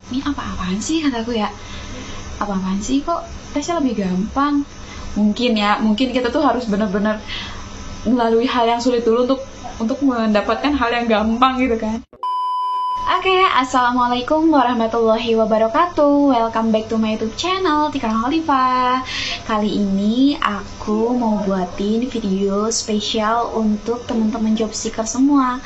Ini apa-apaan sih kataku ya? Apa-apaan sih kok tesnya lebih gampang? Mungkin kita tuh harus benar-benar melalui hal yang sulit dulu untuk mendapatkan hal yang gampang gitu kan. Oke, assalamualaikum warahmatullahi wabarakatuh. Welcome back to my YouTube channel Tika Khalifa. Kali ini aku mau buatin video spesial untuk teman-teman job seeker semua,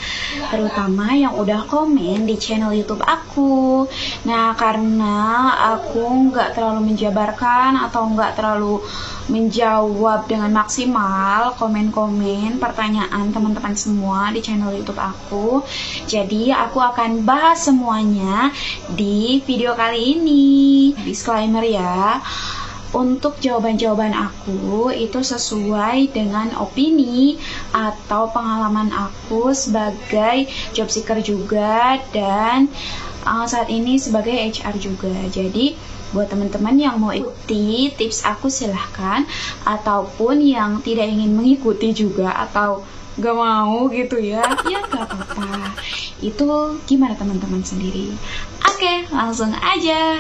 terutama yang udah komen di channel YouTube aku. Nah, karena aku nggak terlalu menjabarkan atau nggak terlalu menjawab dengan maksimal komen-komen pertanyaan teman-teman semua di channel YouTube aku, jadi aku akan bahas semuanya di video kali ini. Disclaimer ya, untuk jawaban-jawaban aku itu sesuai dengan opini atau pengalaman aku sebagai job seeker juga, dan saat ini sebagai HR juga. Jadi buat teman-teman yang mau ikuti tips aku silahkan, ataupun yang tidak ingin mengikuti juga atau gak mau gitu ya gak apa-apa. Itu gimana teman-teman sendiri. Oke, langsung aja.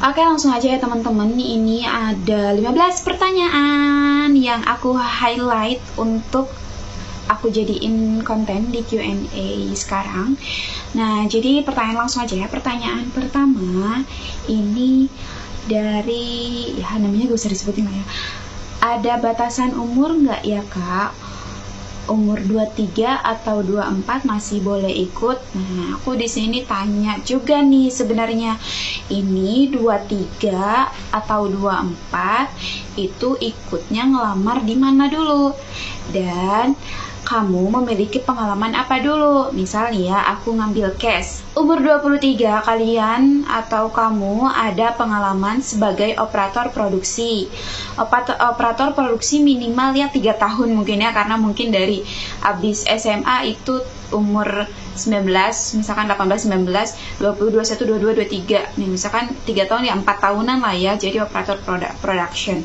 Oke, langsung aja ya teman-teman. Ini ada 15 pertanyaan yang aku highlight untuk aku jadiin konten di Q&A sekarang. Nah, jadi pertanyaan langsung aja ya. Pertanyaan pertama ini dari, ya namanya gak usah disebutin lah ya. Ada batasan umur nggak ya kak? Umur 23 atau 24 masih boleh ikut? Nah, aku di sini tanya juga nih sebenarnya. Ini 23 atau 24 itu ikutnya ngelamar di mana dulu? Dan kamu memiliki pengalaman apa dulu? Misal nih ya, aku ngambil case. Umur 23 kalian atau kamu ada pengalaman sebagai operator produksi. Operator produksi minimal ya 3 tahun mungkin ya, karena mungkin dari habis SMA itu umur 19, misalkan 18, 19, 20, 21, 22, 23. Nih, misalkan 3 tahun ya 4 tahunan lah ya jadi operator production.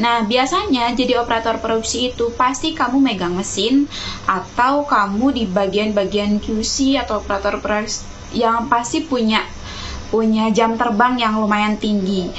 Nah, biasanya jadi operator produksi itu pasti kamu megang mesin atau kamu di bagian-bagian QC atau operator produksi yang pasti punya jam terbang yang lumayan tinggi.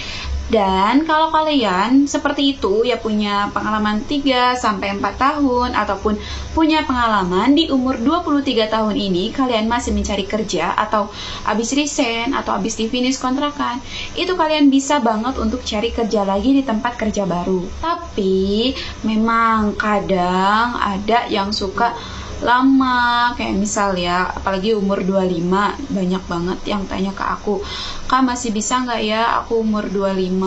Dan kalau kalian seperti itu ya punya pengalaman 3 sampai 4 tahun ataupun punya pengalaman di umur 23 tahun ini, kalian masih mencari kerja atau habis resign atau habis di finish kontrakan, itu kalian bisa banget untuk cari kerja lagi di tempat kerja baru. Tapi memang kadang ada yang suka lama, kayak misal ya, apalagi umur 25, banyak banget yang tanya ke aku, kak masih bisa nggak ya aku umur 25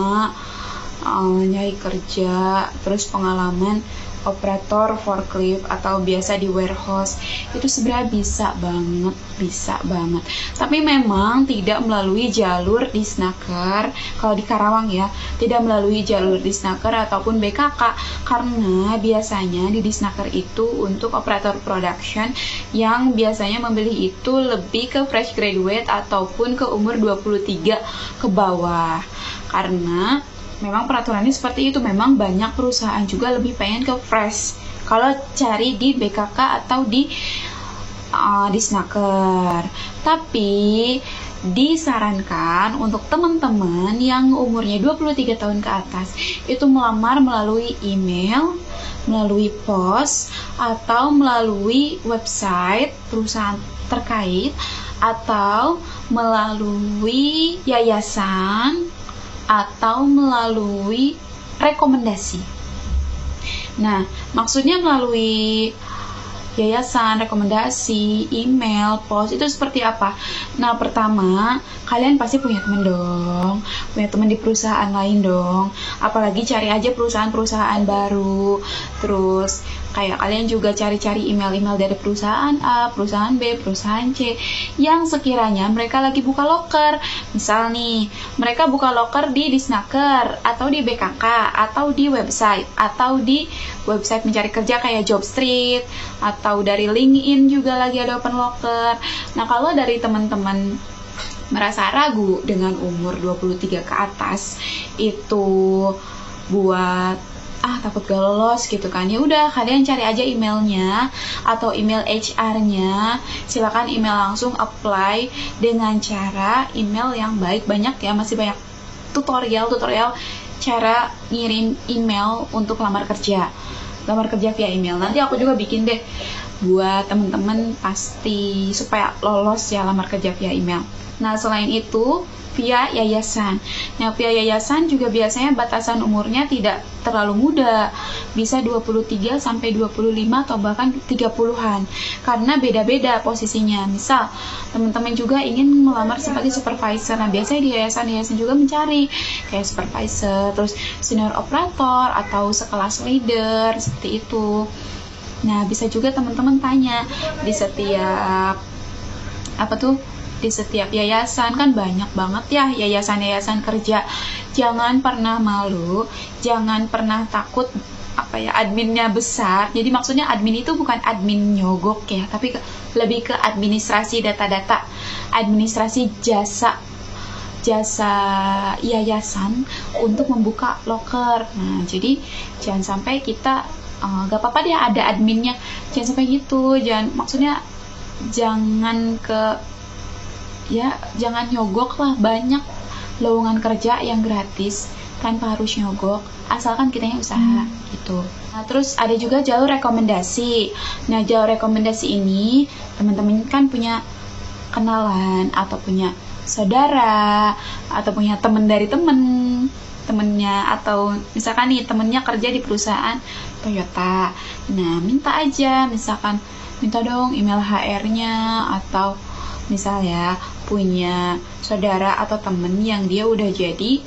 nyari kerja, terus pengalaman operator forklift atau biasa di warehouse. Itu sebenarnya bisa banget, tapi memang tidak melalui jalur Disnaker. Kalau di Karawang ya, tidak melalui jalur Disnaker ataupun BKK, karena biasanya di Disnaker itu untuk operator production yang biasanya memilih itu lebih ke fresh graduate ataupun ke umur 23 ke bawah, karena memang peraturannya seperti itu. Memang banyak perusahaan juga lebih pengen ke fresh kalau cari di BKK atau di Disnaker. Tapi disarankan untuk teman-teman yang umurnya 23 tahun ke atas itu melamar melalui email, melalui pos, atau melalui website perusahaan terkait, atau melalui yayasan, atau melalui rekomendasi. Nah, maksudnya melalui yayasan, rekomendasi, email, pos, itu seperti apa? Nah, pertama, kalian pasti punya teman dong, punya teman di perusahaan lain dong. Apalagi cari aja perusahaan-perusahaan baru. Terus kayak kalian juga cari-cari email-email dari perusahaan A, perusahaan B, perusahaan C yang sekiranya mereka lagi buka loker. Misal nih, mereka buka loker di Disnaker atau di BKK atau di website mencari kerja kayak Jobstreet atau dari LinkedIn juga lagi ada open loker. Nah, kalau dari teman-teman merasa ragu dengan umur 23 ke atas itu buat takut gak lolos gitu kan. Ya udah, kalian cari aja emailnya atau email HR-nya, silakan email langsung, apply dengan cara email yang baik. Banyak ya, masih banyak tutorial cara ngirim email untuk lamar kerja via email. Nanti aku juga bikin deh buat temen-temen, pasti supaya lolos ya lamar kerja via email. Nah, selain itu via yayasan. Nah, via yayasan juga biasanya batasan umurnya tidak terlalu muda, bisa 23 sampai 25 atau bahkan 30-an. Karena beda-beda posisinya. Misal, teman-teman juga ingin melamar sebagai supervisor. Nah, biasanya di yayasan juga mencari kayak supervisor, terus senior operator atau sekelas leader seperti itu. Nah, bisa juga teman-teman tanya di setiap di setiap yayasan, kan banyak banget ya yayasan-yayasan kerja. Jangan pernah malu, jangan pernah takut adminnya besar. Jadi maksudnya admin itu bukan admin nyogok ya, tapi lebih ke administrasi data-data, administrasi jasa yayasan untuk membuka loker. Nah, jadi jangan sampai kita gak apa-apa dia ada adminnya, jangan sampai gitu. Jangan nyogok lah. Banyak lowongan kerja yang gratis tanpa harus nyogok, asalkan kitanya usaha gitu. Nah, terus ada juga jalur rekomendasi. Nah, jalur rekomendasi ini teman-teman kan punya kenalan atau punya saudara atau punya teman dari temennya, atau misalkan nih temennya kerja di perusahaan Toyota. Nah, minta dong email HR-nya, atau misalnya punya saudara atau temen yang dia udah jadi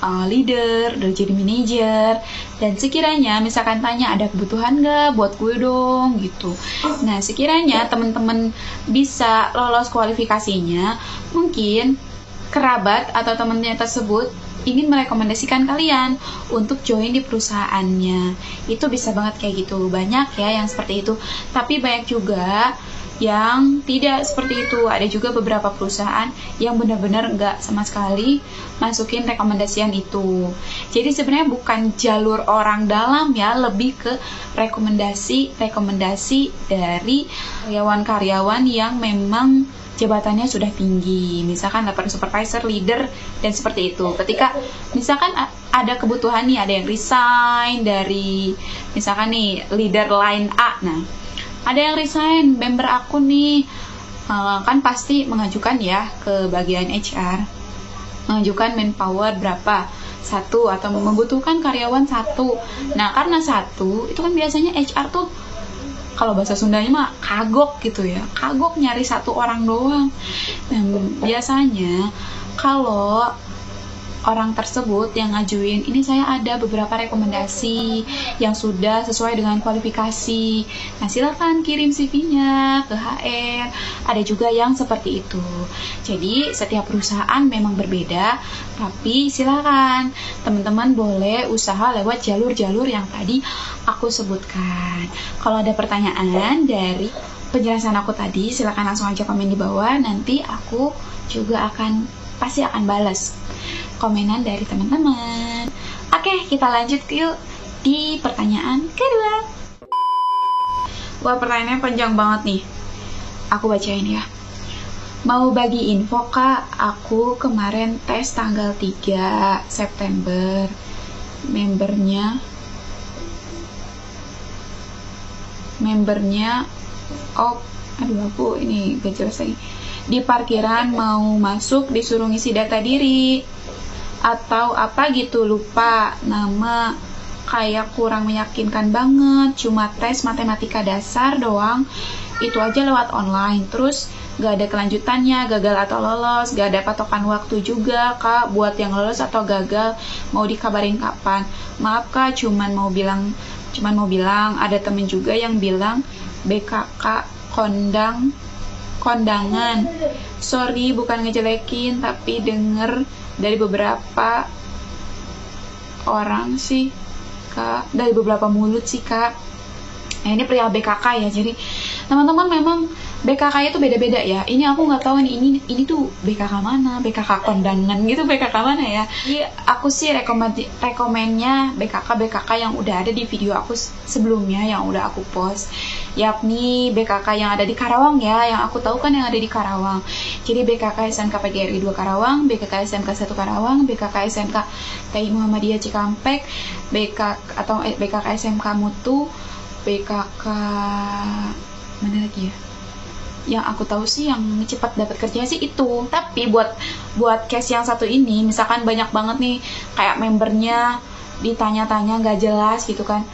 leader, udah jadi manajer, dan sekiranya misalkan tanya ada kebutuhan gak buat gue dong gitu. Nah, sekiranya teman-teman bisa lolos kualifikasinya, mungkin kerabat atau temennya tersebut ingin merekomendasikan kalian untuk join di perusahaannya. Itu bisa banget kayak gitu. Banyak ya yang seperti itu, tapi banyak juga yang tidak seperti itu. Ada juga beberapa perusahaan yang benar-benar nggak sama sekali masukin rekomendasian itu. Jadi sebenarnya bukan jalur orang dalam ya, lebih ke rekomendasi dari karyawan-karyawan yang memang jabatannya sudah tinggi, misalkan level supervisor, leader, dan seperti itu. Ketika misalkan ada kebutuhan nih, ada yang resign dari misalkan nih leader line A, nah ada yang resign, member aku nih, kan pasti mengajukan ya ke bagian HR, mengajukan manpower berapa, 1, atau membutuhkan karyawan 1. Nah, karena 1 itu kan biasanya HR tuh kalau bahasa Sundanya mah kagok gitu ya, kagok nyari 1 orang doang. Nah, biasanya kalau orang tersebut yang ngajuin, ini saya ada beberapa rekomendasi yang sudah sesuai dengan kualifikasi. Nah, silakan kirim CV-nya ke HR. Ada juga yang seperti itu. Jadi, setiap perusahaan memang berbeda, tapi silakan teman-teman boleh usaha lewat jalur-jalur yang tadi aku sebutkan. Kalau ada pertanyaan dari penjelasan aku tadi, silakan langsung aja komen di bawah. Nanti aku juga pasti akan balas komenan dari teman-teman. Oke, kita lanjut yuk di pertanyaan kedua. Wah, pertanyaannya panjang banget nih. Aku bacain ya. Mau bagi info kak, aku kemarin tes tanggal 3 September. Membernya aku ini gak jelas lagi. Di parkiran mau masuk disuruh ngisi data diri atau apa gitu, lupa nama, kayak kurang meyakinkan banget, cuma tes matematika dasar doang, itu aja lewat online, terus gak ada kelanjutannya, gagal atau lolos, gak ada patokan waktu juga kak buat yang lolos atau gagal, mau dikabarin kapan. Maaf kak, cuman mau bilang ada temen juga yang bilang BKK kondangan. Sorry, bukan ngejelekin, tapi denger dari beberapa orang sih kak, dari beberapa mulut sih kak. Nah, ini perihal BKK ya. Jadi teman-teman memang BKK itu beda-beda ya. Ini aku nggak tahu nih, ini tuh BKK mana, BKK kondangan gitu, BKK mana ya. Jadi aku sih rekomennya BKK yang udah ada di video aku sebelumnya yang udah aku post, yakni BKK yang ada di Karawang ya, yang aku tahu kan yang ada di Karawang. Jadi BKK SMK PGRI 2 Karawang, BKK SMK 1 Karawang, BKK SMK TI Muhammadiyah Cikampek, BKK SMK Mutu, BKK mana lagi ya? Yang aku tahu sih yang cepat dapat kerja sih itu. Tapi buat case yang satu ini, misalkan banyak banget nih kayak membernya ditanya-tanya nggak jelas gitu kan.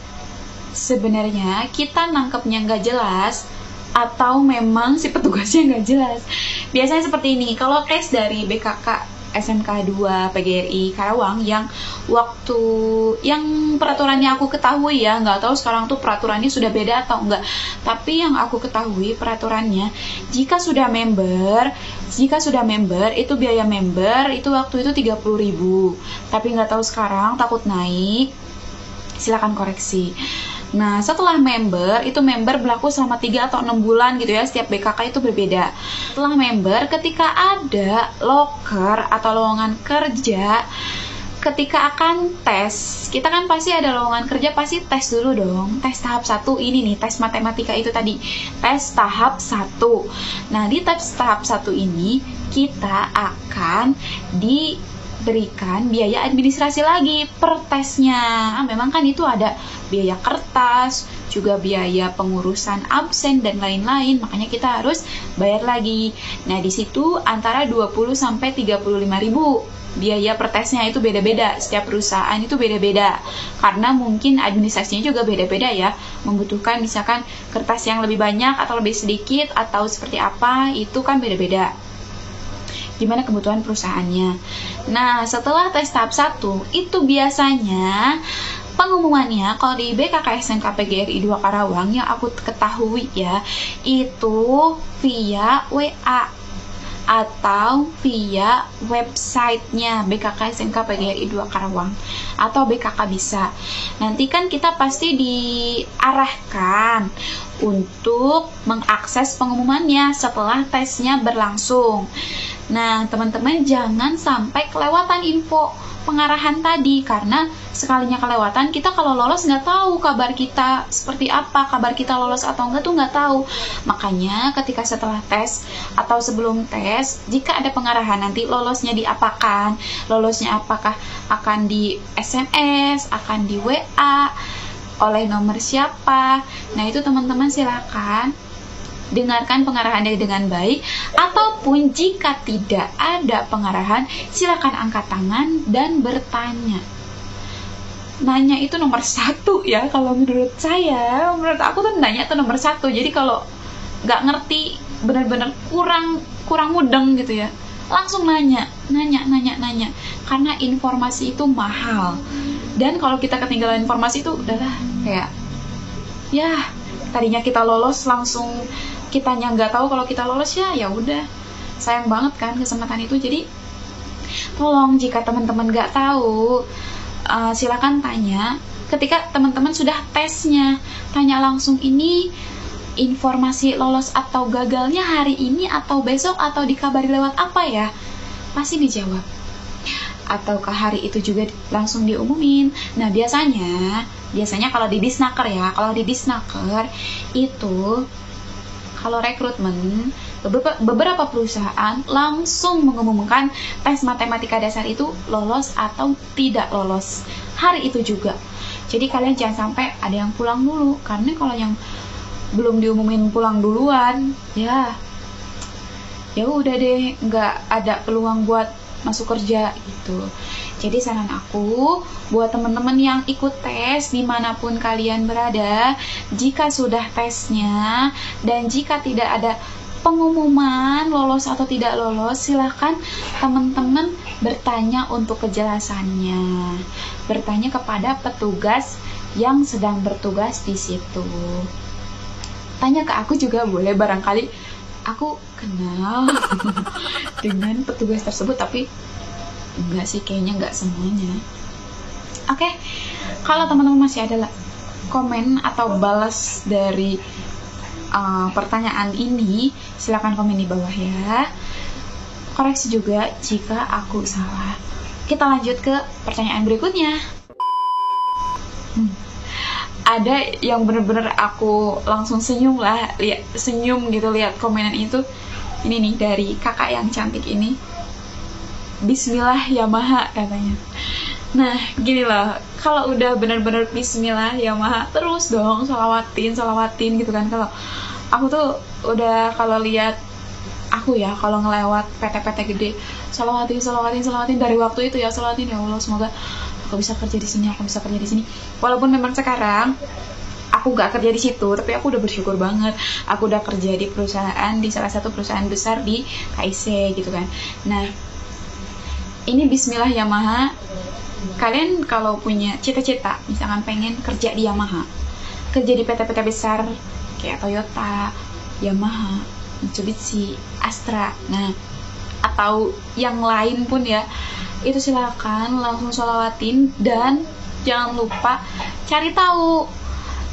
Sebenarnya kita nangkepnya nggak jelas atau memang si petugasnya nggak jelas. Biasanya seperti ini. Kalau case dari BKK SMK 2 PGRI Karawang yang peraturannya aku ketahui ya, nggak tahu sekarang tuh peraturannya sudah beda atau enggak, tapi yang aku ketahui peraturannya jika sudah member itu biaya member itu waktu itu 30.000, tapi nggak tahu sekarang, takut naik, silakan koreksi. Nah, setelah member, itu member berlaku selama 3 atau 6 bulan gitu ya, setiap BKK itu berbeda. Setelah member, ketika ada loker atau lowongan kerja, ketika akan tes, kita kan pasti ada lowongan kerja, pasti tes dulu dong. Tes tahap 1 ini nih, tes matematika itu tadi, tes tahap 1. Nah, di tes tahap 1 ini, kita akan diberikan biaya administrasi lagi per tesnya. Nah, memang kan itu ada biaya kertas, juga biaya pengurusan absen dan lain-lain, makanya kita harus bayar lagi. Nah, di situ antara 20 sampai 35.000 biaya per tesnya, itu beda-beda, setiap perusahaan itu beda-beda. Karena mungkin administrasinya juga beda-beda ya, membutuhkan misalkan kertas yang lebih banyak atau lebih sedikit atau seperti apa, itu kan beda-beda. Gimana kebutuhan perusahaannya. Nah, setelah tes tahap 1, itu biasanya pengumumannya kalau di BKK SMK PGRI 2 Karawang yang aku ketahui ya, itu via WA atau via websitenya BKK SMK PGRI 2 Karawang atau BKK bisa. Nanti kan kita pasti diarahkan untuk mengakses pengumumannya setelah tesnya berlangsung. Nah, teman-teman jangan sampai kelewatan info pengarahan tadi, karena sekalinya kelewatan, kita kalau lolos nggak tahu kabar kita seperti apa, kabar kita lolos atau enggak tuh nggak tahu. Makanya ketika setelah tes atau sebelum tes, jika ada pengarahan nanti lolosnya diapakan, lolosnya apakah akan di SMS, akan di WA, oleh nomor siapa. Nah, itu teman-teman silakan dengarkan pengarahannya dengan baik, ataupun jika tidak ada pengarahan, silakan angkat tangan dan bertanya. Nanya itu nomor 1 ya, kalau menurut saya, menurut aku tuh nanya itu nomor 1. Jadi kalau nggak ngerti, benar-benar kurang mudeng gitu ya, langsung nanya, karena informasi itu mahal. Dan kalau kita ketinggalan informasi itu udahlah, kayak ya tadinya kita lolos langsung kitanya nggak tahu kalau kita lolos, ya udah, sayang banget kan kesempatan itu. Jadi tolong jika teman-teman nggak tahu, silakan tanya ketika teman-teman sudah tesnya, tanya langsung, ini informasi lolos atau gagalnya hari ini atau besok atau dikabari lewat apa ya, pasti dijawab. Ataukah hari itu juga langsung diumumin. Nah, biasanya kalau di Disnaker ya, kalau di Disnaker itu kalau rekrutmen, beberapa perusahaan langsung mengumumkan tes matematika dasar itu lolos atau tidak lolos hari itu juga. Jadi kalian jangan sampai ada yang pulang dulu, karena kalau yang belum diumumin pulang duluan, ya udah deh, nggak ada peluang buat masuk kerja gitu. Jadi saran aku buat teman-teman yang ikut tes dimanapun kalian berada, jika sudah tesnya dan jika tidak ada pengumuman lolos atau tidak lolos, silahkan teman-teman bertanya untuk kejelasannya, bertanya kepada petugas yang sedang bertugas di situ. Tanya ke aku juga boleh, barangkali aku kenal dengan petugas tersebut, tapi enggak sih, kayaknya enggak semuanya. Oke, kalau teman-teman masih ada komen atau balas dari pertanyaan ini, silakan komen di bawah ya. Koreksi juga jika aku salah. Kita lanjut ke pertanyaan berikutnya. Ada yang bener-bener aku langsung senyum lah, senyum gitu lihat komenan itu. Ini nih dari kakak yang cantik ini. Bismillah Yamaha katanya. Nah gini loh, kalau udah bener-bener Bismillah Yamaha terus dong salawatin gitu kan. Kalau aku tuh udah kalau lihat aku ya, kalau ngelewat PT-PT gede salawatin dari waktu itu ya, salawatin ya Allah, semoga aku bisa kerja di sini, walaupun memang sekarang aku gak kerja di situ, tapi aku udah bersyukur banget aku udah kerja di perusahaan, di salah satu perusahaan besar di KIC gitu kan. Nah ini Bismillah Yamaha. Kalian kalau punya cita-cita misalkan pengen kerja di Yamaha, kerja di PT-PT besar kayak Toyota, Yamaha, Mitsubishi, Astra, nah atau yang lain pun ya, itu silakan langsung sholawatin. Dan jangan lupa cari tahu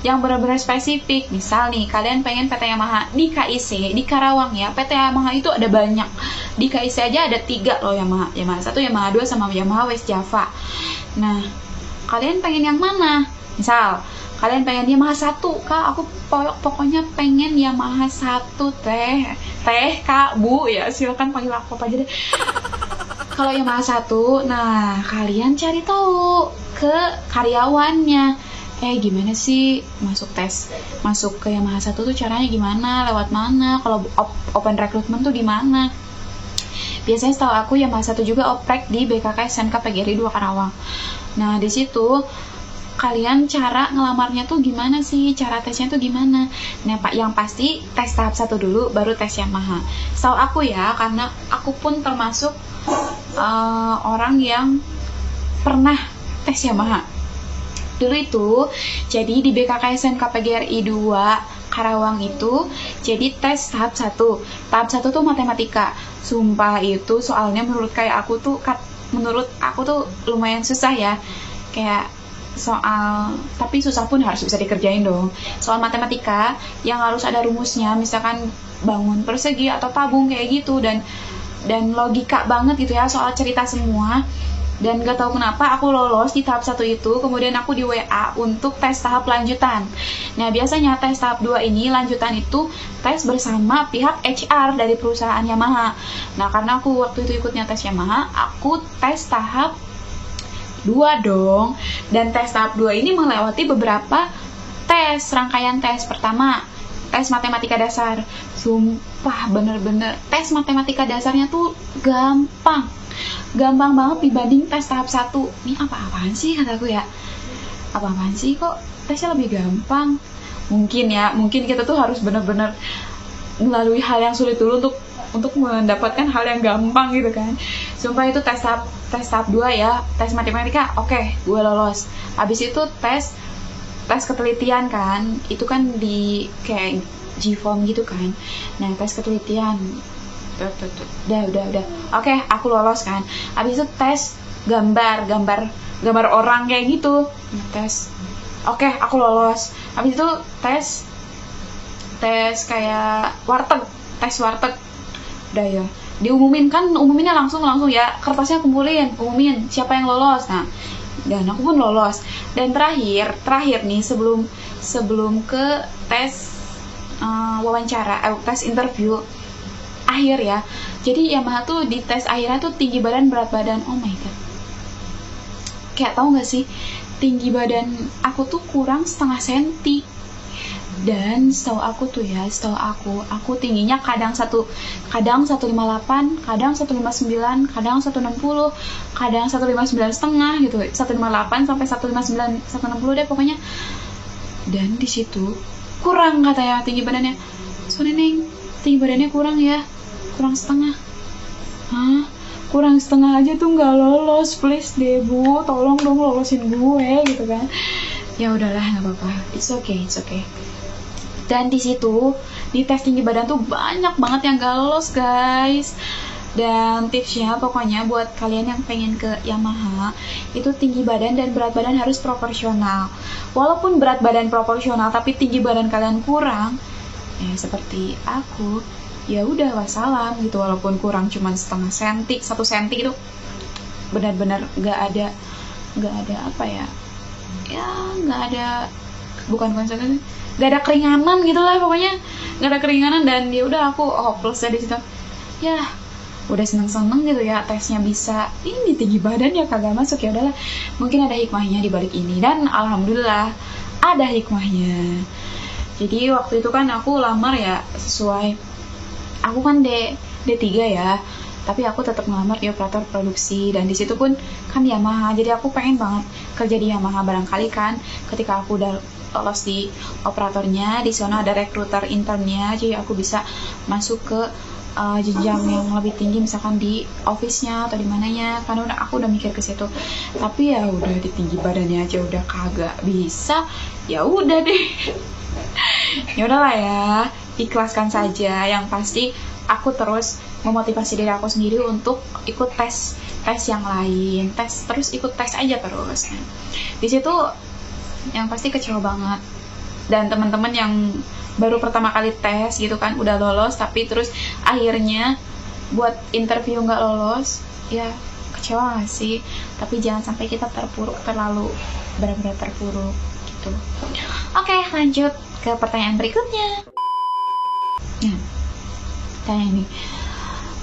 yang benar-benar spesifik. Misal nih kalian pengen PT Yamaha di KIC, di Karawang ya, PT Yamaha itu ada banyak. Di KIC aja ada 3 loh Yamaha 1, Yamaha 2, sama Yamaha West Java. Nah kalian pengen yang mana? Misal kalian pengen Yamaha 1, Kak, aku pokoknya pengen Yamaha 1 teh Kak, Bu, ya silakan panggil aku apa aja deh. Kalau Yamaha 1, nah kalian cari tahu ke karyawannya, gimana sih masuk ke Yamaha 1 tuh caranya gimana, lewat mana, kalau open recruitment tuh di mana. Biasanya setahu aku Yamaha 1 juga oprek di BKK SMK PGRI 2 Karawang. Nah di situ kalian cara ngelamarnya tuh gimana sih, cara tesnya tuh gimana. Nah Pak, yang pasti tes tahap 1 dulu, baru tes Yamaha. Setahu aku ya, karena aku pun termasuk orang yang pernah tes Yamaha dulu itu. Jadi di BKK SMK PGRI 2 Karawang itu jadi tes tahap 1. Tahap 1 tuh matematika. Sumpah itu soalnya menurut aku tuh lumayan susah ya. Kayak soal, tapi susah pun harus bisa dikerjain dong. Soal matematika yang harus ada rumusnya, misalkan bangun persegi atau tabung kayak gitu, dan logika banget gitu ya, soal cerita semua. Dan gak tahu kenapa aku lolos di tahap 1 itu, kemudian aku di WA untuk tes tahap lanjutan. Nah biasanya tes tahap 2 ini lanjutan itu tes bersama pihak HR dari perusahaan Yamaha. Nah karena aku waktu itu ikutnya tes Yamaha, aku tes tahap 2 dong. Dan tes tahap 2 ini melewati beberapa tes, rangkaian tes. Pertama, tes matematika dasar. Sumpah bener-bener tes matematika dasarnya tuh gampang banget dibanding tes tahap 1. Ini apa-apaan sih kataku ya, apa-apaan sih kok tesnya lebih gampang. Mungkin kita tuh harus bener-bener melalui hal yang sulit dulu untuk mendapatkan hal yang gampang gitu kan. Sumpah itu tes tahap 2 ya, tes matematika, oke, gue lolos. Habis itu tes ketelitian kan, itu kan di kayak G-form gitu kan. Nah tes ketelitian, udah, oke, aku lolos kan. Habis itu tes gambar orang kayak gitu, tes, oke, aku lolos. Habis itu tes kayak tes warteg, udah ya, umuminnya langsung ya, kertasnya umumin siapa yang lolos. Nah dan aku pun lolos. Dan terakhir nih sebelum ke tes wawancara, tes interview akhir ya. Jadi Yamaha tuh di tes akhirnya tuh tinggi badan, berat badan. Oh my god, kayak tahu nggak sih, tinggi badan aku tuh kurang setengah senti. Dan setahu aku tingginya kadang 158, kadang 159, kadang 160, kadang 159 setengah gitu, 158 sampai 159, 160 deh pokoknya. Dan di situ kurang katanya tinggi badannya. So Neneng, tinggi badannya kurang ya, kurang setengah. Hah? Kurang setengah aja tuh nggak lolos, please deh Bu, tolong dong lolosin gue gitu kan. Ya udahlah, nggak apa-apa, it's okay. Dan di situ di tes tinggi badan tuh banyak banget yang gak lolos guys. Dan tipsnya pokoknya buat kalian yang pengen ke Yamaha, itu tinggi badan dan berat badan harus proporsional. Walaupun berat badan proporsional tapi tinggi badan kalian kurang, ya seperti aku, ya udah wassalam gitu, walaupun kurang cuman setengah senti, 1 senti itu benar-benar nggak ada apa ya, nggak ada, bukan konsep, nggak ada keringanan gitu lah pokoknya, nggak ada keringanan. Dan ya udah aku hopeless di situ, ya udah seneng gitu ya, tesnya bisa, ini tinggi badan ya kagak masuk, ya udahlah mungkin ada hikmahnya di balik ini. Dan alhamdulillah ada hikmahnya. Jadi waktu itu kan aku lamar ya sesuai, aku kan D3 ya, tapi aku tetap ngelamar di operator produksi. Dan di situ pun kan Yamaha, jadi aku pengen banget kerja di Yamaha. Barangkali kan ketika aku udah lolos di operatornya, di sana ada rekruter internnya, jadi aku bisa masuk ke jenjang yang lebih tinggi, misalkan di office-nya atau di mananya. Karena aku udah mikir ke situ. Tapi ya udah di tinggi badannya aja udah kagak bisa, ya udah deh. Ya udahlah ya, ikhlaskan saja. Yang pasti aku terus memotivasi diri aku sendiri untuk ikut tes yang lain, terus ikut tes aja terus. Nah, di situ yang pasti kecewa banget. Dan teman-teman yang baru pertama kali tes gitu kan udah lolos, tapi terus akhirnya buat interview nggak lolos, ya kecewa gak sih? Tapi jangan sampai kita terpuruk, terlalu benar-benar terpuruk gitu. Oke, lanjut ke pertanyaan berikutnya. Nah, tanya ini,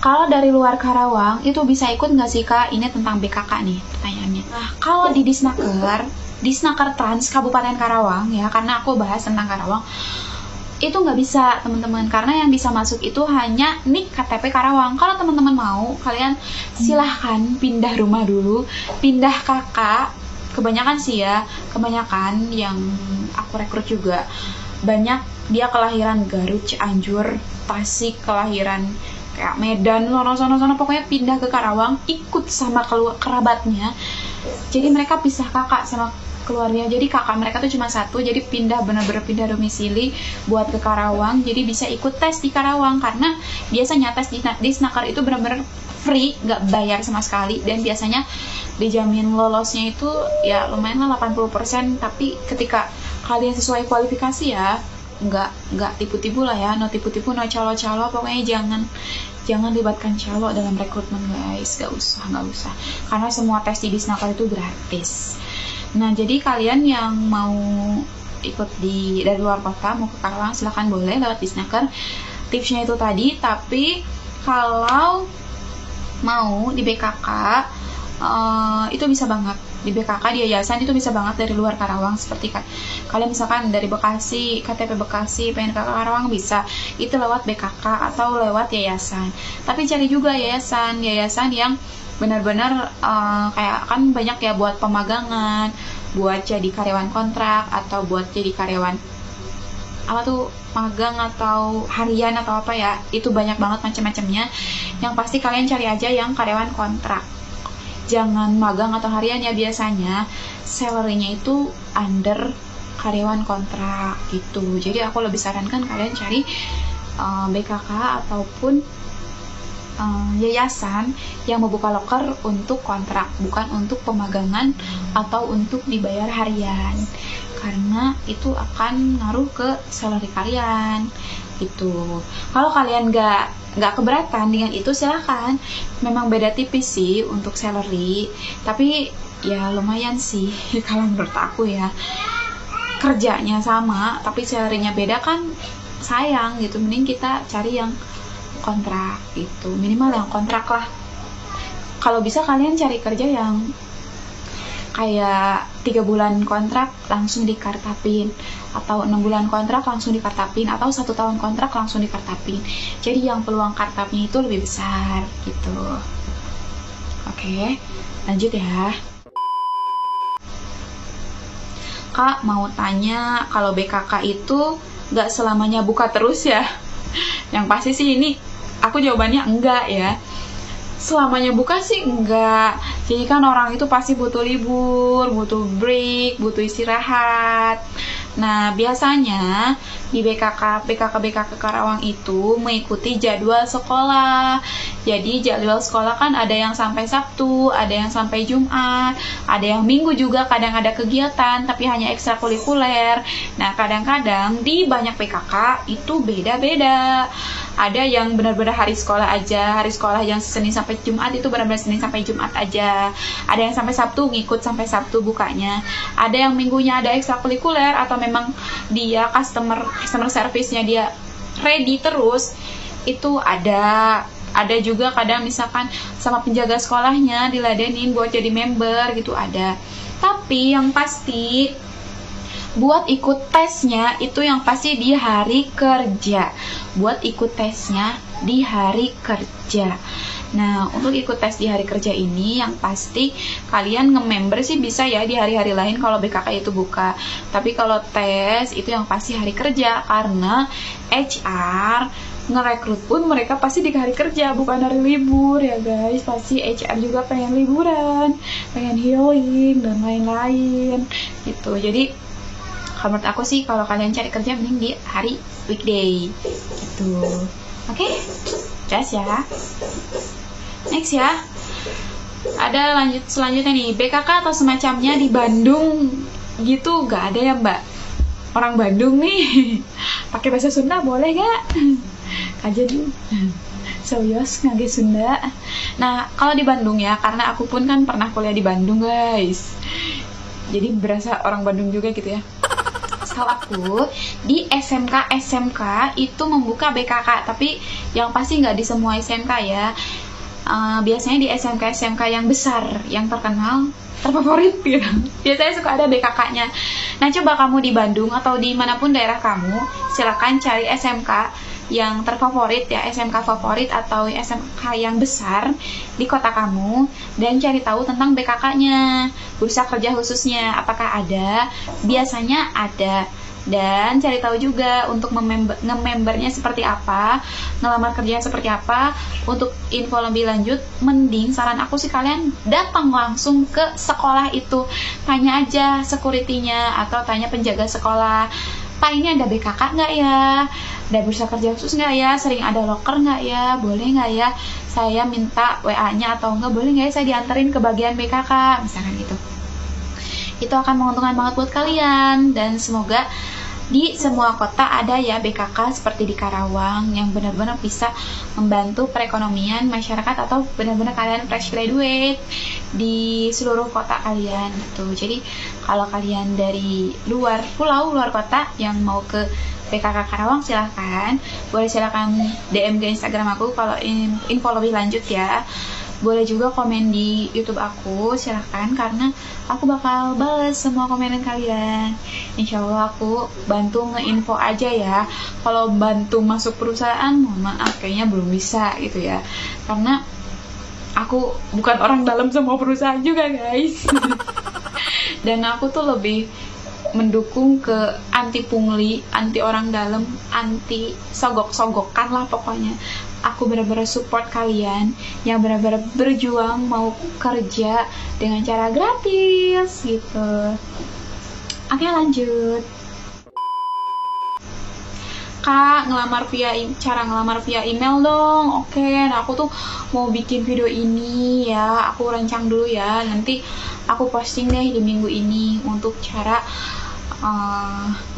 kalau dari luar Karawang itu bisa ikut nggak sih Kak? Ini tentang BKK nih pertanyaannya. Nah, kalau di Disnaker Trans Kabupaten Karawang ya, karena aku bahas tentang Karawang, itu nggak bisa teman-teman, karena yang bisa masuk itu hanya NIK KTP Karawang. Kalau teman-teman mau, kalian silahkan pindah rumah dulu, pindah kakak. Kebanyakan sih ya, kebanyakan yang aku rekrut juga banyak dia kelahiran Garut, Cianjur, Tasik, kelahiran kayak Medan, sono pokoknya pindah ke Karawang, ikut sama kerabatnya. Jadi mereka pisah kakak sama keluarnya, jadi kakak mereka tuh cuma satu, jadi benar-benar pindah domisili buat ke Karawang, jadi bisa ikut tes di Karawang. Karena biasanya tes di Snaker itu benar-benar free, nggak bayar sama sekali, dan biasanya dijamin lolosnya itu ya lumayan lah 80%. Tapi ketika kalian sesuai kualifikasi ya, nggak tipu-tipu lah ya, no tipu-tipu, no calo-calo, pokoknya jangan libatkan calo dalam rekrutmen guys, nggak usah, karena semua tes di Snaker itu gratis. Nah, jadi kalian yang mau ikut dari luar kota, mau ke Karawang, silahkan boleh lewat Disnaker. Tipsnya itu tadi. Tapi kalau mau di BKK, itu bisa banget. Di BKK, di yayasan itu bisa banget dari luar Karawang. Seperti kalian misalkan dari Bekasi, KTP Bekasi, pengen ke Karawang bisa. Itu lewat BKK atau lewat yayasan. Tapi cari juga yayasan yang benar-benar kayak kan banyak ya buat pemagangan, buat jadi karyawan kontrak, atau buat jadi karyawan apa tuh, magang atau harian atau apa ya, itu banyak banget macam-macamnya. Yang pasti kalian cari aja yang karyawan kontrak, jangan magang atau harian ya. Biasanya salary-nya itu under karyawan kontrak gitu. Jadi aku lebih sarankan kalian cari BKK ataupun yayasan yang membuka loker untuk kontrak, bukan untuk pemagangan atau untuk dibayar harian, karena itu akan ngaruh ke salary kalian gitu. Kalau kalian nggak keberatan dengan itu, silahkan. Memang beda tipis sih untuk salary, tapi ya lumayan sih kalau menurut aku ya. Kerjanya sama tapi salary-nya beda kan sayang gitu. Mending kita cari yang kontrak gitu, minimal yang kontrak lah. Kalau bisa kalian cari kerja yang kayak 3 bulan kontrak langsung dikartapin, atau 6 bulan kontrak langsung dikartapin, atau 1 tahun kontrak langsung dikartapin. Jadi yang peluang kartapnya itu lebih besar gitu. Oke, lanjut ya. Kak mau tanya, kalau BKK itu nggak selamanya buka terus ya? Yang pasti sih ini aku jawabannya enggak ya. Selamanya buka sih enggak. Jadi kan orang itu pasti butuh libur, butuh break, butuh istirahat. Nah, biasanya di BKK Karawang itu mengikuti jadwal sekolah. Jadi jadwal sekolah kan ada yang sampai Sabtu, ada yang sampai Jumat, ada yang Minggu juga, kadang ada kegiatan tapi hanya ekstrakurikuler. Nah, kadang-kadang di banyak PKK itu beda-beda. Ada yang benar-benar hari sekolah aja, hari sekolah yang Senin sampai Jumat itu benar-benar Senin sampai Jumat aja. Ada yang sampai Sabtu ngikut sampai Sabtu bukanya. Ada yang minggunya ada ekstrakurikuler atau memang dia customer service-nya dia ready terus, itu ada juga kadang misalkan sama penjaga sekolahnya diladenin buat jadi member gitu ada. Tapi yang pasti buat ikut tesnya itu yang pasti di hari kerja. Buat ikut tesnya di hari kerja. Nah, untuk ikut tes di hari kerja ini yang pasti kalian nge-member sih bisa ya di hari-hari lain kalau BKK itu buka. Tapi kalau tes itu yang pasti hari kerja karena HR ngerekrut pun mereka pasti di hari kerja bukan hari libur ya guys. Pasti HR juga pengen liburan, pengen healing dan lain-lain gitu. Jadi kalau menurut aku sih kalau kalian cari kerja mending di hari weekday gitu. Oke? Jelas ya. Next ya. Ada selanjutnya nih, BKK atau semacamnya di Bandung gitu gak ada ya Mbak? Orang Bandung nih pakai bahasa Sunda boleh gak? Kajen Soyos ngage Sunda. Nah, kalau di Bandung ya, karena aku pun kan pernah kuliah di Bandung guys, jadi berasa orang Bandung juga gitu ya. Setahu aku di SMK itu membuka BKK, tapi yang pasti nggak di semua SMK ya. Biasanya di SMK yang besar, yang terkenal, terfavorit gitu. Biasanya suka ada BKK-nya. Nah, coba kamu di Bandung atau di manapun daerah kamu, silakan cari SMK yang terfavorit ya, SMK favorit atau SMK yang besar di kota kamu dan cari tahu tentang BKK-nya, bursa kerja khususnya, apakah ada. Biasanya ada. Dan cari tahu juga untuk nge-membernya seperti apa, ngelamar kerjanya seperti apa. Untuk info lebih lanjut, mending saran aku sih kalian datang langsung ke sekolah itu. Tanya aja security-nya atau tanya penjaga sekolah, Pak ini ada BKK nggak ya? Ada bursa kerja khusus nggak ya? Sering ada loker nggak ya? Boleh nggak ya? Saya minta WA-nya atau enggak, boleh nggak ya saya dianterin ke bagian BKK? Misalkan gitu. Itu akan menguntungkan banget buat kalian, dan semoga di semua kota ada ya BKK seperti di Karawang yang benar-benar bisa membantu perekonomian masyarakat atau benar-benar kalian fresh graduate di seluruh kota kalian gitu. Jadi kalau kalian dari luar pulau, luar kota yang mau ke BKK Karawang silahkan DM ke Instagram aku kalau info lebih lanjut ya. Boleh juga komen di YouTube aku, silahkan, karena aku bakal balas semua komenan kalian. Insya Allah aku bantu nge-info aja ya. Kalau bantu masuk perusahaan, mohon maaf kayaknya belum bisa gitu ya, karena aku bukan orang dalam semua perusahaan juga guys. Dan aku tuh lebih mendukung ke anti pungli, anti orang dalam, anti sogok-sogokan lah pokoknya. Aku benar-benar support kalian yang benar-benar berjuang mau kerja dengan cara gratis gitu. Oke, lanjut. Kak, cara ngelamar via email dong. Oke, nah aku tuh mau bikin video ini ya. Aku rancang dulu ya. Nanti aku posting deh di minggu ini untuk cara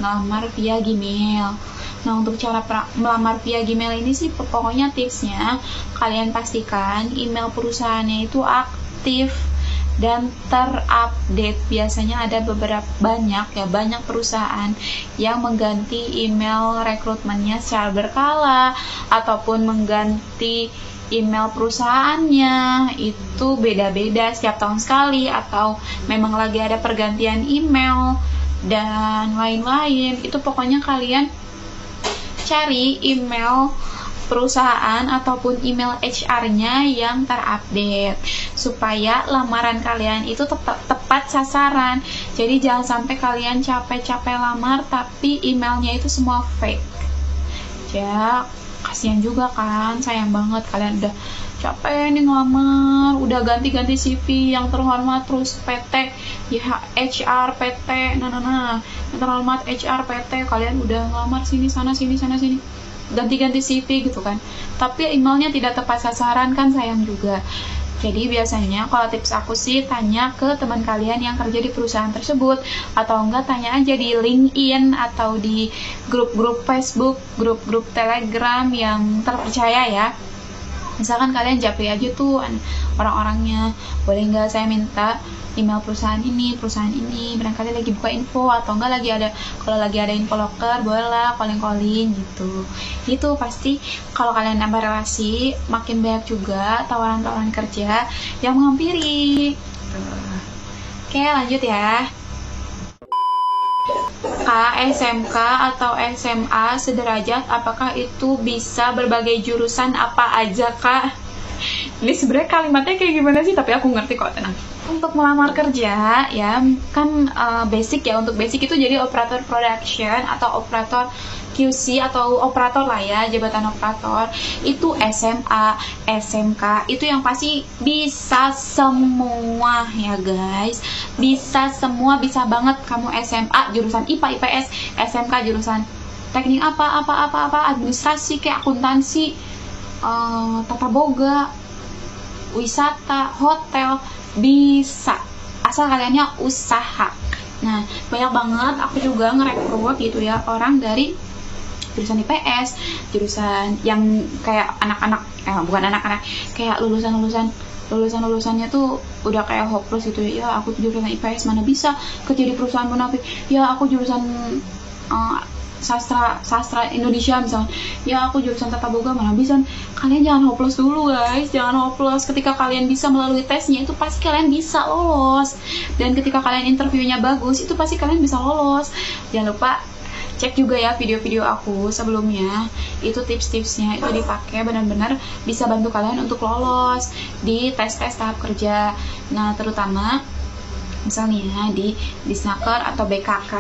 ngelamar via Gmail. Nah, untuk cara melamar via Gmail ini sih pokoknya tipsnya kalian pastikan email perusahaannya itu aktif dan terupdate. Biasanya ada banyak perusahaan yang mengganti email rekrutmennya secara berkala ataupun mengganti email perusahaannya itu beda-beda setiap tahun sekali, atau memang lagi ada pergantian email dan lain-lain. Itu pokoknya kalian cari email perusahaan ataupun email HR-nya yang terupdate supaya lamaran kalian itu tepat sasaran. Jadi jangan sampai kalian capek-capek lamar tapi emailnya itu semua fake. Ya, kasihan juga kan, sayang banget kalian udah capek nih ngelamar, udah ganti-ganti CV yang terhormat, terus PT ya HR PT yang terhormat HR PT, kalian udah ngelamar sini sana sini ganti-ganti CV gitu kan, tapi emailnya tidak tepat sasaran kan, sayang juga. Jadi biasanya kalau tips aku sih tanya ke teman kalian yang kerja di perusahaan tersebut, atau enggak tanya aja di LinkedIn atau di grup-grup Facebook, grup-grup Telegram yang terpercaya ya. Misalkan kalian japri aja tuh orang-orangnya, boleh nggak saya minta email perusahaan ini, barangkali lagi buka info, atau enggak kalau lagi ada info loker, bolehlah calling gitu. Itu pasti kalau kalian nambah relasi, makin banyak juga tawaran-tawaran kerja yang menghampiri gitu. Oke, lanjut ya. SMK atau SMA sederajat, apakah itu bisa berbagai jurusan apa aja, Kak? Ini sebenarnya kalimatnya kayak gimana sih, tapi aku ngerti kok, tenang. Untuk melamar kerja ya kan, basic ya, untuk basic itu jadi operator production atau operator QC atau operator lah ya, jabatan operator. Itu SMA, SMK itu yang pasti bisa semua ya guys, bisa semua, bisa banget. Kamu SMA jurusan IPA IPS, SMK jurusan teknik apa administrasi kayak akuntansi, tata boga, wisata, hotel, bisa asal kaliannya usaha. Nah, banyak banget aku juga ngerekrut gitu ya orang dari jurusan IPS, jurusan yang kayak bukan anak-anak, kayak lulusannya tuh udah kayak hopeless gitu ya, aku jurusan IPS mana bisa kerja di perusahaan munafik, ya aku jurusan sastra Indonesia misalnya, ya aku jurusan tata boga mana bisa. Kalian jangan hopeless dulu guys, jangan hopeless. Ketika kalian bisa melalui tesnya, itu pasti kalian bisa lolos, dan ketika kalian interviewnya bagus, itu pasti kalian bisa lolos. Jangan lupa cek juga ya video-video aku sebelumnya, itu tips-tipsnya itu dipakai, benar-benar bisa bantu kalian untuk lolos di tes-tes tahap kerja. Nah, terutama misalnya di Disnaker atau BKK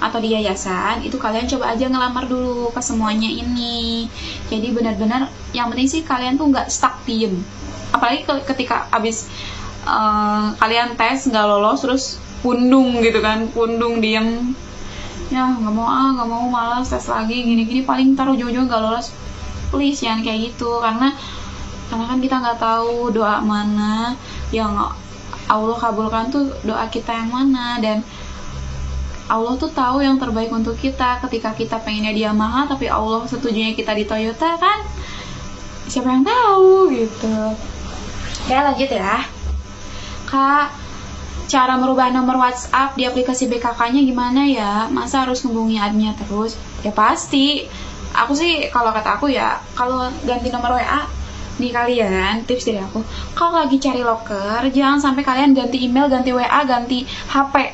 atau di yayasan, itu kalian coba aja ngelamar dulu ke semuanya ini. Jadi benar-benar yang penting sih kalian tuh nggak stuck diem, apalagi ketika abis kalian tes nggak lolos terus pundung gitu kan, pundung diem ya, nggak mau malas tes lagi gini-gini, paling taruh ujung-ujung nggak lolos. Please jangan kayak gitu, karena kan kita nggak tahu doa mana yang Allah kabulkan tuh, doa kita yang mana, dan Allah tuh tahu yang terbaik untuk kita. Ketika kita pengennya di Yamaha tapi Allah setujunya kita di Toyota, kan siapa yang tahu gitu. Ya lanjut ya Kak, cara merubah nomor WhatsApp di aplikasi BKK-nya gimana ya? Masa harus hubungi adminnya terus? Ya pasti, aku sih kalau kata aku ya, kalau ganti nomor WA nih kalian, tips dari aku, kalau lagi cari loker, jangan sampai kalian ganti email, ganti WA, ganti HP,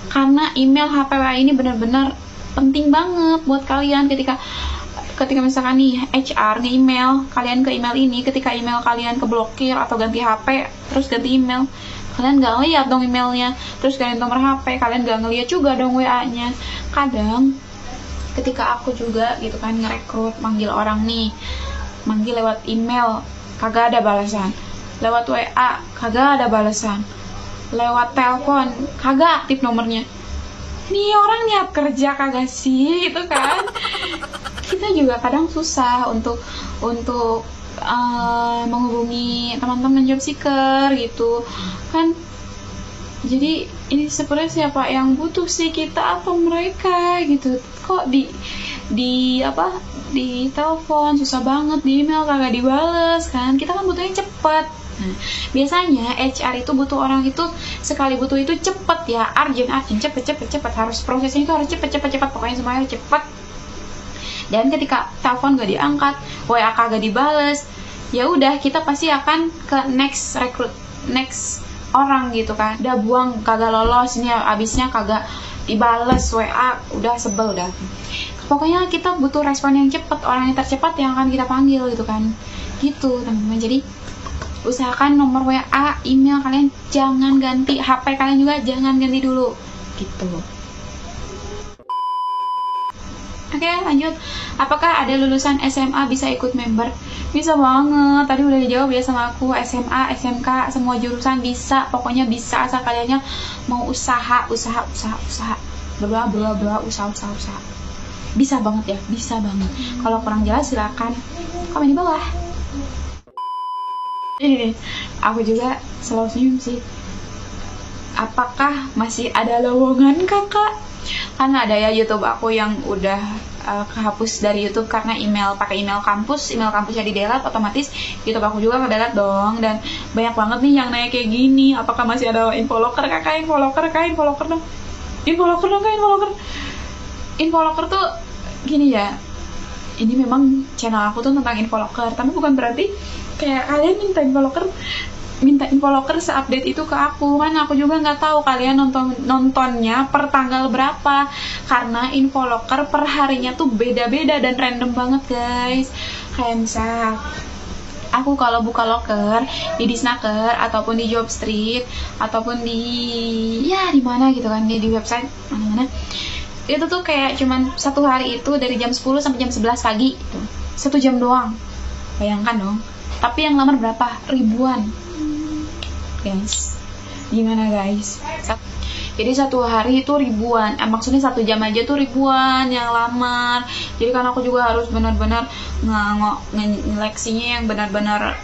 karena email, HP, WA ini benar-benar penting banget buat kalian. Ketika misalkan nih HR nih email kalian ke email ini, ketika email kalian keblokir atau ganti HP terus ganti email, kalian nggak ngeliat dong emailnya, terus ganti nomor HP, kalian nggak ngeliat juga dong WA-nya. Kadang ketika aku juga gitu kan ngerekrut, manggil orang nih, manggil lewat email kagak ada balasan, lewat WA kagak ada balasan, lewat telepon kagak aktif nomornya. Nih orang niat kerja kagak sih, itu kan kita juga kadang susah untuk menghubungi teman-teman job seeker gitu kan. Jadi ini sebenarnya siapa yang butuh sih, kita atau mereka gitu? Kok di telepon susah banget, di email kagak dibales kan, kita kan butuhnya cepet. Nah, biasanya HR itu butuh orang itu sekali butuh itu cepet ya, urgent, cepet, harus prosesnya itu harus cepet, pokoknya semuanya cepet. Dan ketika telepon gak diangkat, WA kagak dibales, ya udah kita pasti akan ke next orang gitu kan, udah buang, kagak lolos, ini abisnya kagak dibales WA, udah sebel dah. Pokoknya kita butuh respon yang cepat, orang yang tercepat yang akan kita panggil gitu kan, gitu teman-teman. Jadi usahakan nomor WA, email kalian jangan ganti, HP kalian juga jangan ganti dulu gitu. Oke, lanjut. Apakah ada lulusan SMA bisa ikut member? Bisa banget. Tadi udah dijawab ya sama aku. SMA, SMK, semua jurusan bisa. Pokoknya bisa asal kaliannya mau usaha. Bla bla bla, usaha. Bisa banget ya, bisa banget. Kalau kurang jelas silakan komen di bawah. Ini aku juga selalu senyum sih. Apakah masih ada lowongan kakak? Kan ada ya YouTube aku yang udah kehapus dari YouTube karena pakai email kampusnya di delete, otomatis YouTube aku juga ke-delete dong. Dan banyak banget nih yang nanya kayak gini, apakah masih ada infoloker kakak? Infoloker dong, infoloker tuh gini ya, ini memang channel aku tuh tentang infoloker, tapi bukan berarti kayak kalian minta infoloker seupdate itu ke aku, kan aku juga nggak tahu kalian nontonnya per tanggal berapa, karena infoloker per harinya tuh beda-beda dan random banget guys. Kayak misal aku kalau buka loker di Disnaker ataupun di Jobstreet ataupun di mana gitu kan, di website mana-mana, itu tuh kayak cuman satu hari itu dari jam 10 sampai jam 11 pagi gitu. 1 jam doang, bayangkan dong. Tapi yang lamar berapa? Ribuan guys. Gimana guys? Jadi satu hari itu ribuan, maksudnya 1 jam aja tuh ribuan yang lamar. Jadi kan aku juga harus benar-benar ngeleksinya yang benar-benar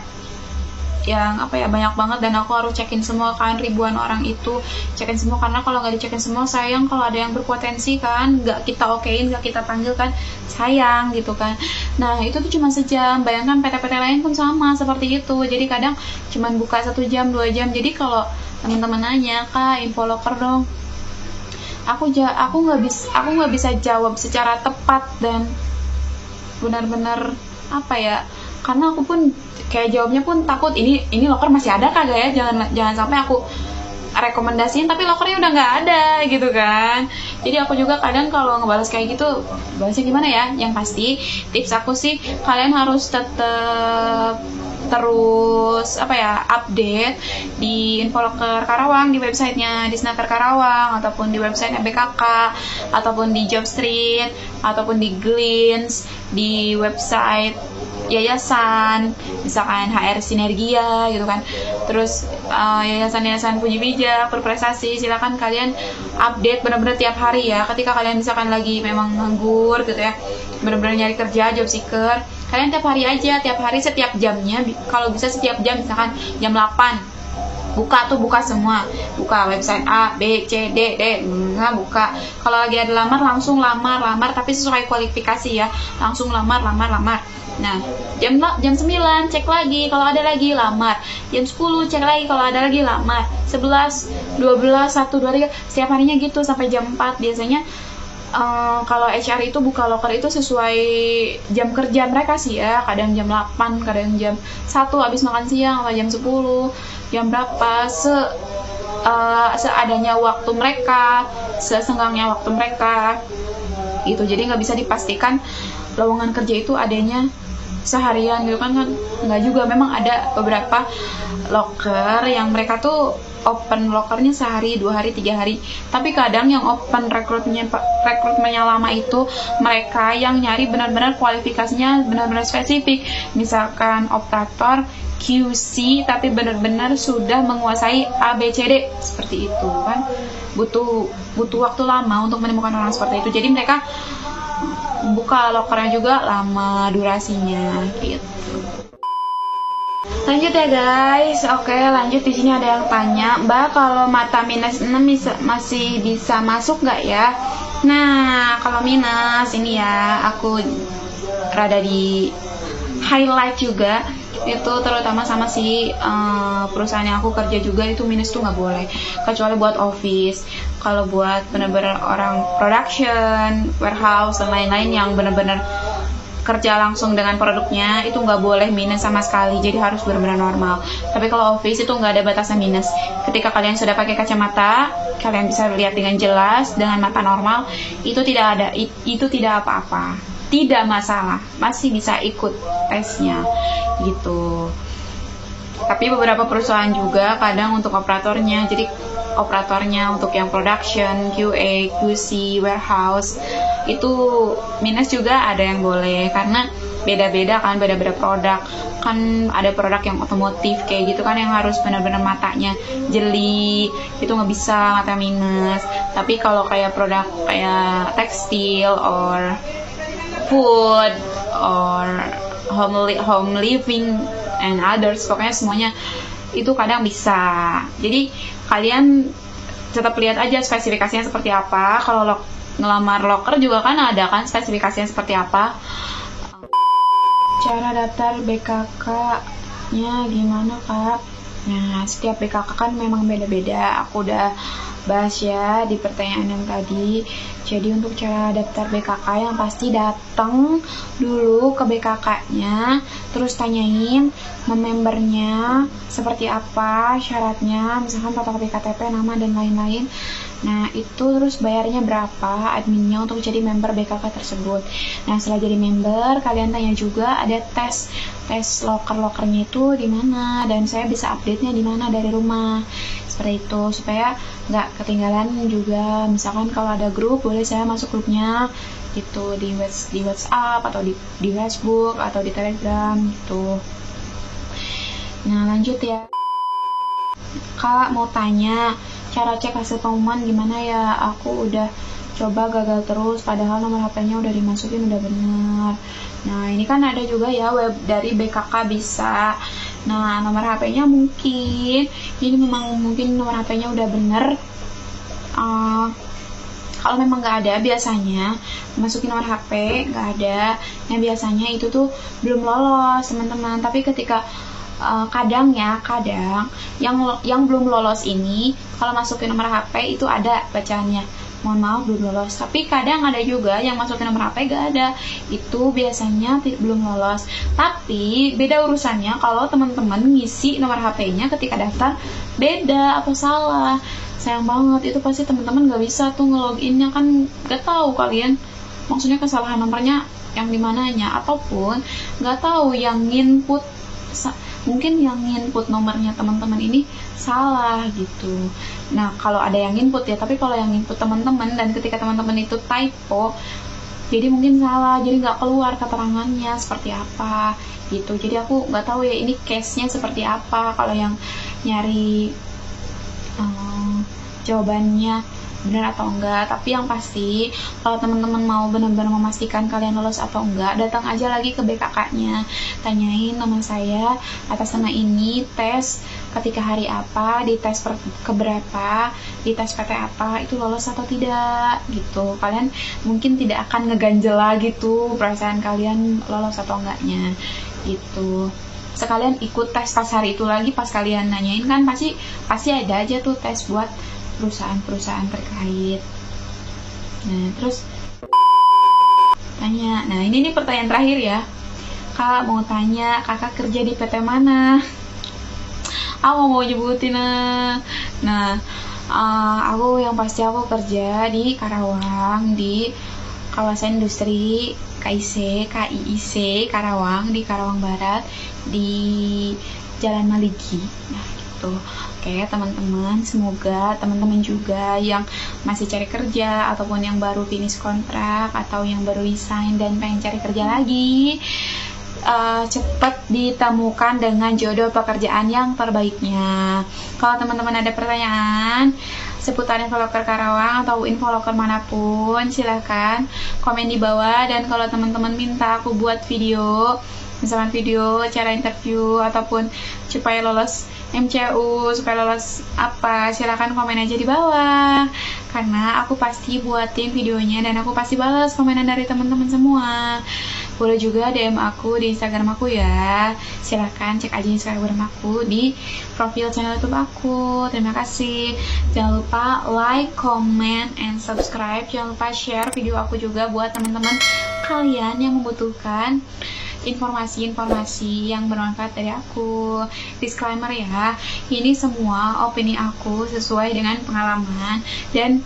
yang banyak banget, dan aku harus cekin semua kan, ribuan orang itu cekin semua, karena kalau nggak dicekin semua sayang. Kalau ada yang berpotensi kan nggak kita okein, nggak kita panggil kan sayang gitu kan. Nah itu tuh cuma sejam, bayangkan PT-PT lain pun sama seperti itu. Jadi kadang cuma buka 1 jam 2 jam. Jadi kalau teman-teman nanya, kak infoloker dong, aku nggak bisa jawab secara tepat dan benar-benar karena aku pun kayak jawabnya pun takut ini loker masih ada kagak ya, jangan sampai aku rekomendasiin tapi lokernya udah nggak ada gitu kan. Jadi aku juga kadang kalau ngebalas kayak gitu, balasnya gimana ya. Yang pasti tips aku sih, kalian harus tetap terus update di infoloker Karawang, di websitenya Disnaker Karawang, ataupun di website BKK, ataupun di Jobstreet, ataupun di Glints, di website yayasan, misalkan HR Sinergia gitu kan. Terus yayasan-yayasan Puji Bijak, Berprestasi, silakan kalian update benar-benar tiap hari ya. Ketika kalian misalkan lagi memang nganggur gitu ya, benar-benar nyari kerja, job seeker, kalian tiap hari aja, setiap jamnya, kalau bisa setiap jam, misalkan jam 8 buka semua, buka website A, B, C, D, buka. Kalau lagi ada lamar, langsung lamar, tapi sesuai kualifikasi ya, langsung lamar. Nah, jam 9 cek lagi kalau ada lagi lamar. Jam 10 cek lagi kalau ada lagi lamar. 11, 12, 1, 2, 3, setiap harinya gitu sampai jam 4 biasanya. Kalau HR itu buka loker itu sesuai jam kerja mereka sih ya. Kadang jam 8, kadang jam 1 habis makan siang, atau jam 10, jam berapa, seadanya waktu mereka, sesenggangnya waktu mereka gitu. Jadi nggak bisa dipastikan lowongan kerja itu adanya seharian gitu kan nggak juga. Memang ada beberapa loker yang mereka tuh open lokernya sehari, 2 hari, 3 hari. Tapi kadang yang open rekrutmennya lama itu mereka yang nyari benar-benar kualifikasinya benar-benar spesifik. Misalkan operator QC tapi benar-benar sudah menguasai ABCD seperti itu kan. Butuh waktu lama untuk menemukan orang seperti itu. Jadi mereka buka lokernya juga lama durasinya gitu. Lanjut ya guys. Oke, lanjut. Di sini ada yang tanya, Mbak, kalau mata minus 6 masih bisa masuk nggak ya? Nah, kalau minus ini ya, aku rada di highlight juga. Itu terutama sama si perusahaan yang aku kerja juga, itu minus tuh nggak boleh, kecuali buat office. Kalau buat benar-benar orang production, warehouse dan lain-lain yang benar-benar kerja langsung dengan produknya, itu nggak boleh minus sama sekali. Jadi harus benar-benar normal. Tapi kalau office itu nggak ada batasan minus. Ketika kalian sudah pakai kacamata, kalian bisa lihat dengan jelas dengan mata normal, itu tidak apa-apa, tidak masalah, masih bisa ikut tesnya gitu. Tapi beberapa perusahaan juga kadang untuk operatornya, jadi operatornya untuk yang production, QA, QC, warehouse, itu minus juga ada yang boleh, karena beda-beda kan, beda-beda produk kan. Ada produk yang otomotif kayak gitu kan, yang harus benar-benar matanya jeli, itu nggak bisa mata minus. Tapi kalau kayak produk kayak tekstil or food or home living and others, pokoknya semuanya itu kadang bisa. Jadi kalian tetap lihat aja spesifikasinya seperti apa. Kalau ngelamar loker juga kan ada kan spesifikasinya seperti apa. Cara daftar BKK-nya gimana, Kak? Nah, setiap BKK kan memang beda-beda. Aku udah bahas ya di pertanyaan yang tadi. Jadi untuk cara daftar BKK yang pasti datang dulu ke BKK-nya, terus tanyain membernya seperti apa, syaratnya, misalkan fotokopi KTP, nama dan lain-lain. Nah, itu terus bayarnya berapa adminnya untuk jadi member BKK tersebut. Nah, setelah jadi member, kalian tanya juga ada tes loker-lokernya itu di mana, dan saya bisa update-nya di mana dari rumah. Seperti itu, supaya nggak ketinggalan juga. Misalkan kalau ada grup, boleh saya masuk grupnya gitu, di WhatsApp atau di Facebook atau di Telegram gitu. Nah, lanjut ya. Kak mau tanya, cara cek hasil pengumuman gimana ya? Aku udah coba gagal terus, padahal nomor HP-nya udah dimasukin, udah bener. Nah, ini kan ada juga ya web dari BKK bisa. Nah, nomor HP-nya mungkin, ini memang mungkin nomor HP-nya udah bener. Kalau memang nggak ada, biasanya masukin nomor HP nggak ada, nah biasanya itu tuh belum lolos teman-teman. Tapi ketika kadang yang belum lolos ini, kalau masukin nomor HP itu ada bacaannya, mohon maaf belum lolos. Tapi kadang ada juga yang masukin nomor HP gak ada, itu biasanya belum lolos. Tapi beda urusannya kalau teman-teman ngisi nomor HP-nya ketika daftar beda atau salah. Sayang banget, itu pasti teman-teman gak bisa tuh ngeloginnya kan, gak tahu kalian maksudnya kesalahan nomornya yang dimananya, ataupun gak tahu yang input, mungkin yang input nomornya teman-teman ini salah gitu. Nah, kalau ada yang input ya, tapi kalau yang input teman-teman dan ketika teman-teman itu typo, jadi mungkin salah, jadi nggak keluar keterangannya seperti apa gitu. Jadi aku nggak tahu ya ini case-nya seperti apa, kalau yang nyari jawabannya benar atau enggak. Tapi yang pasti kalau teman-teman mau benar-benar memastikan kalian lolos atau enggak, datang aja lagi ke BKK-nya, tanyain nama saya atas nama ini, tes ketika hari apa, di tes keberapa, di tes PT apa, itu lolos atau tidak gitu. Kalian mungkin tidak akan ngeganjel lagi tuh perasaan kalian lolos atau enggaknya gitu. Sekalian ikut tes pas hari itu lagi, pas kalian nanyain kan pasti ada aja tuh tes buat perusahaan-perusahaan terkait. Nah, terus tanya, nah ini nih pertanyaan terakhir ya. Kak mau tanya, kakak kerja di PT mana? Aku mau nyebutin. Nah, aku yang pasti aku kerja di Karawang, di kawasan industri KIIC Karawang, di Karawang Barat, di Jalan Maligi. Nah, gitu. Oke, teman-teman, semoga teman-teman juga yang masih cari kerja ataupun yang baru finish kontrak atau yang baru resign dan pengen cari kerja lagi, cepat ditemukan dengan jodoh pekerjaan yang terbaiknya. Kalau teman-teman ada pertanyaan seputar Infoloker Karawang atau Infoloker manapun, silahkan komen di bawah. Dan kalau teman-teman minta aku buat video, misalkan video cara interview ataupun supaya lolos MCU, supaya lolos apa, silahkan komen aja di bawah, karena aku pasti buatin videonya dan aku pasti balas komenan dari teman-teman semua. Boleh juga DM aku di Instagram aku ya, silahkan cek aja Instagram aku di profil channel YouTube aku. Terima kasih, jangan lupa like, comment, and subscribe. Jangan lupa share video aku juga buat teman-teman kalian yang membutuhkan informasi-informasi yang bermanfaat dari aku. Disclaimer ya, ini semua opini aku sesuai dengan pengalaman dan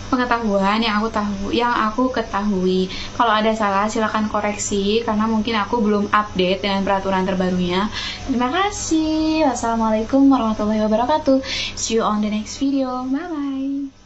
pengetahuan yang aku ketahui. Kalau ada salah silakan koreksi, karena mungkin aku belum update dengan peraturan terbarunya. Terima kasih. Wassalamualaikum warahmatullahi wabarakatuh. See you on the next video. Bye bye.